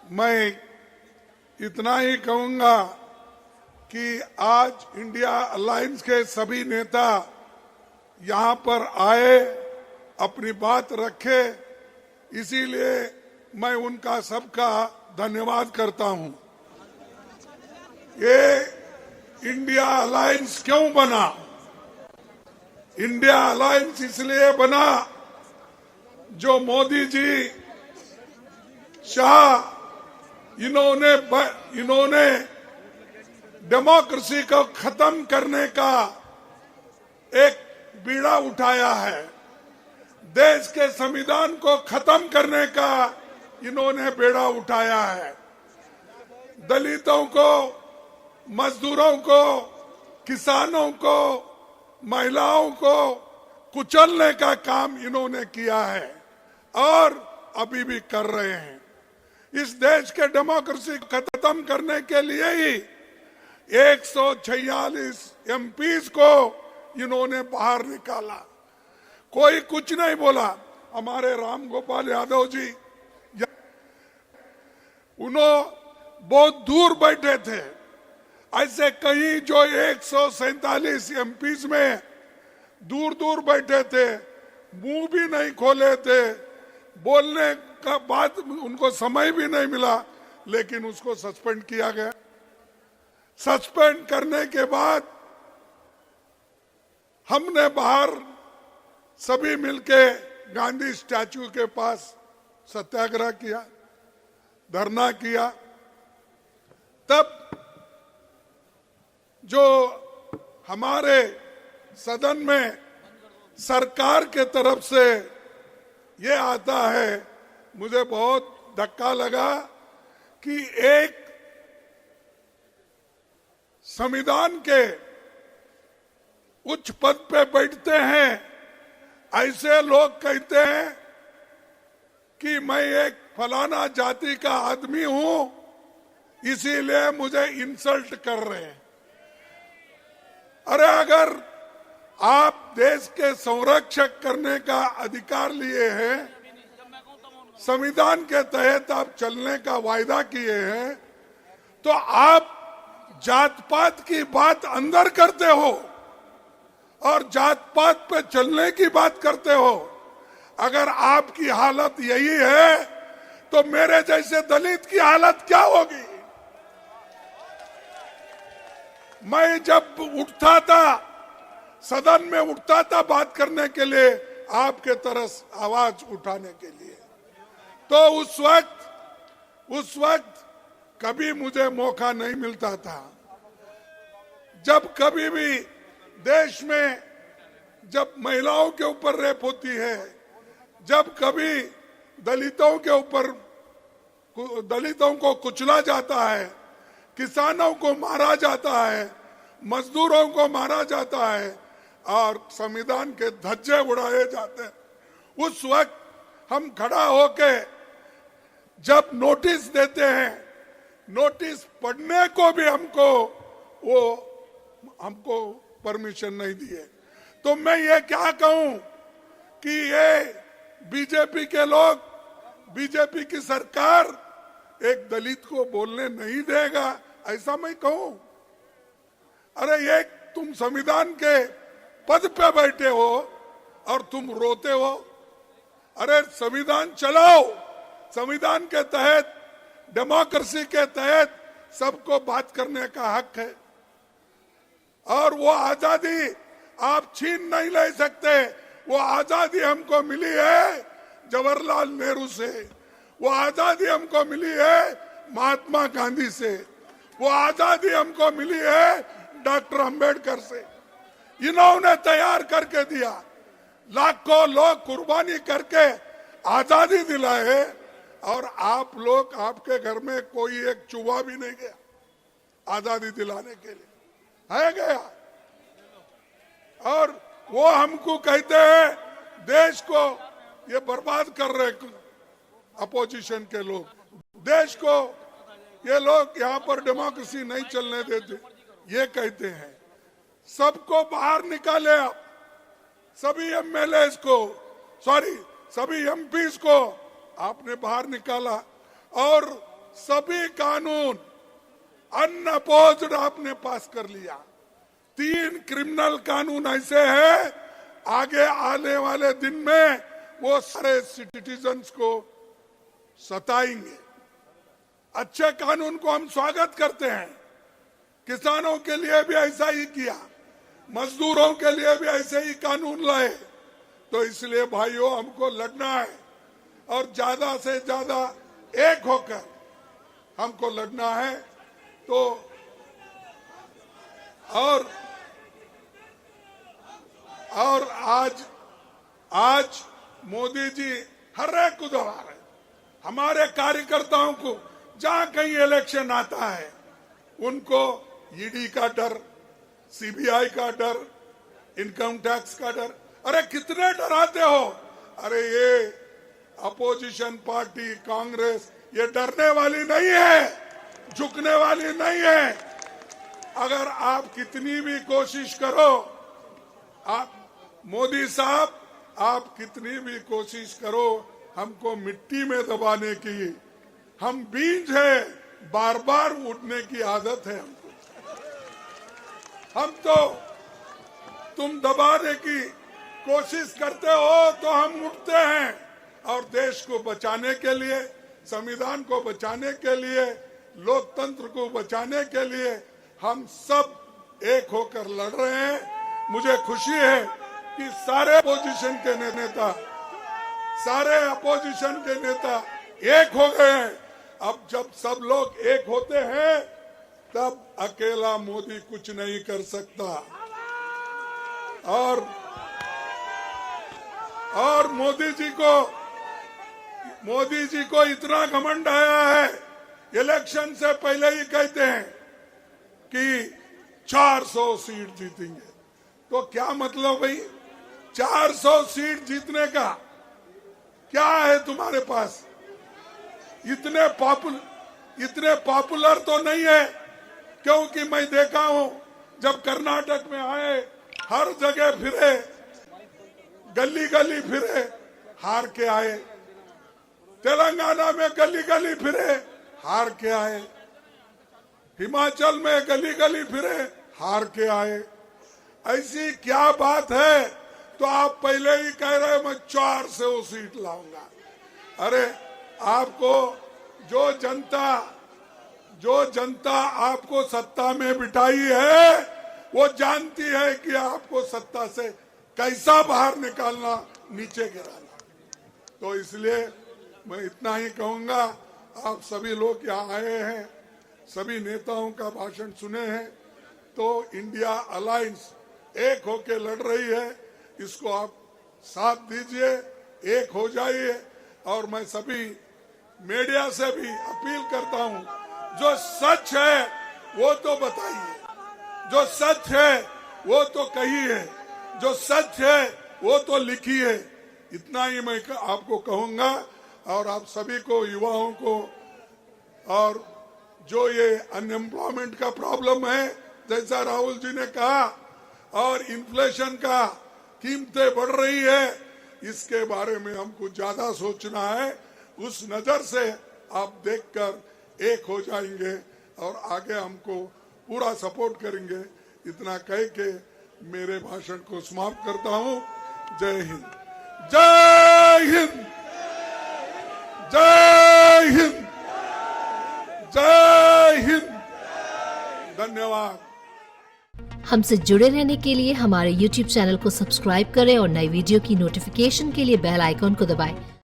मैं इतना ही कहूंगा कि आज इंडिया अलायंस के सभी नेता यहां पर आए, अपनी बात रखे, इसीलिए मैं उनका सबका धन्यवाद करता हूं। ये इंडिया अलायंस क्यों बना? इंडिया अलायंस इसलिए बना जो मोदी जी, शाह, इन्होंने डेमोक्रेसी को खत्म करने का एक बीड़ा उठाया है। देश के संविधान को खत्म करने का इन्होंने बेड़ा उठाया है। दलितों को, मजदूरों को, किसानों को, महिलाओं को कुचलने का काम इन्होंने किया है और अभी भी कर रहे हैं। इस देश के डेमोक्रेसी को खत्म करने के लिए ही 146 एमपीज को इन्होंने बाहर निकाला। कोई कुछ नहीं बोला। हमारे राम गोपाल यादव जी, उन्होंने बहुत दूर बैठे थे। ऐसे कहीं जो 147 एमपीज में दूर दूर बैठे थे, मुंह भी नहीं खोले थे, बोलने का बात उनको समय भी नहीं मिला, लेकिन उसको सस्पेंड किया गया। सस्पेंड करने के बाद हमने बाहर सभी मिलके गांधी स्टैच्यू के पास सत्याग्रह किया, धरना किया। तब जो हमारे सदन में सरकार के तरफ से ये आता है, मुझे बहुत धक्का लगा कि एक संविधान के उच्च पद पे बैठते हैं ऐसे लोग कहते हैं कि मैं एक फलाना जाति का आदमी हूं, इसीलिए मुझे इंसल्ट कर रहे हैं। अरे अगर आप देश के संरक्षक करने का अधिकार लिए हैं, संविधान के तहत आप चलने का वायदा किए हैं, तो आप जात पात की बात अंदर करते हो और जात पात पे चलने की बात करते हो। अगर आपकी हालत यही है तो मेरे जैसे दलित की हालत क्या होगी? मैं जब उठता था, सदन में उठता था बात करने के लिए, आपके तरह आवाज उठाने के लिए, तो उस वक्त कभी मुझे मौका नहीं मिलता था। जब कभी भी देश में जब महिलाओं के ऊपर रेप होती है, जब कभी दलितों को कुचला जाता है, किसानों को मारा जाता है, मजदूरों को मारा जाता है और संविधान के धज्जे उड़ाए जाते हैं, उस वक्त हम खड़ा होके जब नोटिस देते हैं, नोटिस पढ़ने को भी हमको परमिशन नहीं दिए। तो मैं ये क्या कहूं कि ये बीजेपी के लोग, बीजेपी की सरकार एक दलित को बोलने नहीं देगा, ऐसा मैं कहूं? अरे ये तुम संविधान के पद पे बैठे हो और तुम रोते हो। अरे संविधान चलाओ, संविधान के तहत, डेमोक्रेसी के तहत सबको बात करने का हक है और वो आजादी आप छीन नहीं ले सकते। वो आजादी हमको मिली है जवाहरलाल नेहरू से, वो आजादी हमको मिली है महात्मा गांधी से, वो आजादी हमको मिली है डॉक्टर अंबेडकर से। इन्होंने तैयार करके दिया, लाखों लोग कुर्बानी करके आजादी दिलाए और आप लोग, आपके घर में कोई एक चूहा भी नहीं गया आजादी दिलाने के लिए, है गया? और वो हमको कहते हैं देश को ये बर्बाद कर रहे अपोजिशन के लोग, देश को ये लोग यहाँ पर डेमोक्रेसी नहीं चलने देते, ये कहते हैं। सबको बाहर निकाले आप, सभी एमएलए को, सभी एमपीज को आपने बाहर निकाला और सभी कानून अनअपोज्ड आपने पास कर लिया। 3 क्रिमिनल कानून ऐसे हैं, आगे आने वाले दिन में वो सारे सिटीजन्स को सताएंगे। अच्छे कानून को हम स्वागत करते हैं। किसानों के लिए भी ऐसा ही किया, मजदूरों के लिए भी ऐसे ही कानून लाए। तो इसलिए भाइयों, हमको लड़ना है और ज्यादा से ज्यादा एक होकर हमको लड़ना है। तो और आज मोदी जी हर एक को दबा रहे। हमारे कार्यकर्ताओं को जहां कहीं इलेक्शन आता है, उनको ईडी का डर, सीबीआई का डर, इनकम टैक्स का डर। अरे कितने डराते हो? अरे ये अपोजिशन पार्टी कांग्रेस ये डरने वाली नहीं है, झुकने वाली नहीं है। अगर आप कितनी भी कोशिश करो, आप मोदी साहब, आप कितनी भी कोशिश करो हमको मिट्टी में दबाने की, हम बीज है, बार बार उठने की आदत है हमको। हम तो तुम दबाने की कोशिश करते हो तो हम उठते हैं, और देश को बचाने के लिए, संविधान को बचाने के लिए, लोकतंत्र को बचाने के लिए हम सब एक होकर लड़ रहे हैं। मुझे खुशी है कि सारे अपोजिशन के नेता एक हो गए हैं। अब जब सब लोग एक होते हैं, तब अकेला मोदी कुछ नहीं कर सकता। और मोदी जी को इतना घमंड आया है, इलेक्शन से पहले ही कहते हैं कि 400 सीट जीतेंगे। तो क्या मतलब भाई, 400 सीट जीतने का क्या है तुम्हारे पास? इतने पॉपुलर तो नहीं है, क्योंकि मैं देखा हूं जब कर्नाटक में आए, हर जगह फिरे, गली गली फिरे, हार के आए। तेलंगाना में गली गली फिरे, हार के आए। हिमाचल में गली गली फिरे, हार के आए। ऐसी क्या बात है? तो आप पहले ही कह रहे मैं 400 सीट लाऊंगा। अरे आपको जो जनता आपको सत्ता में बिठाई है, वो जानती है कि आपको सत्ता से कैसा बाहर निकालना, नीचे गिराना। तो इसलिए मैं इतना ही कहूंगा। आप सभी लोग यहाँ आए हैं, सभी नेताओं का भाषण सुने हैं, तो इंडिया अलायंस एक होके लड़ रही है। इसको आप साथ दीजिए, एक हो जाइए। और मैं सभी मीडिया से भी अपील करता हूं, जो सच है वो तो बताइए, जो सच है वो तो कहिए, जो सच है वो तो लिखिए। इतना ही मैं आपको कहूंगा। और आप सभी को, युवाओं को, और जो ये अनएम्प्लॉयमेंट का प्रॉब्लम है, जैसा राहुल जी ने कहा, और इन्फ्लेशन का कीमतें बढ़ रही है, इसके बारे में हमको ज्यादा सोचना है। उस नजर से आप देखकर एक हो जाएंगे और आगे हमको पूरा सपोर्ट करेंगे। इतना कह के मेरे भाषण को समाप्त करता हूं। जय हिंद, जय हिंद, जय हिंद, जय हिंद। धन्यवाद। हमसे जुड़े रहने के लिए हमारे YouTube चैनल को सब्सक्राइब करें और नई वीडियो की नोटिफिकेशन के लिए बेल आइकॉन को दबाएं।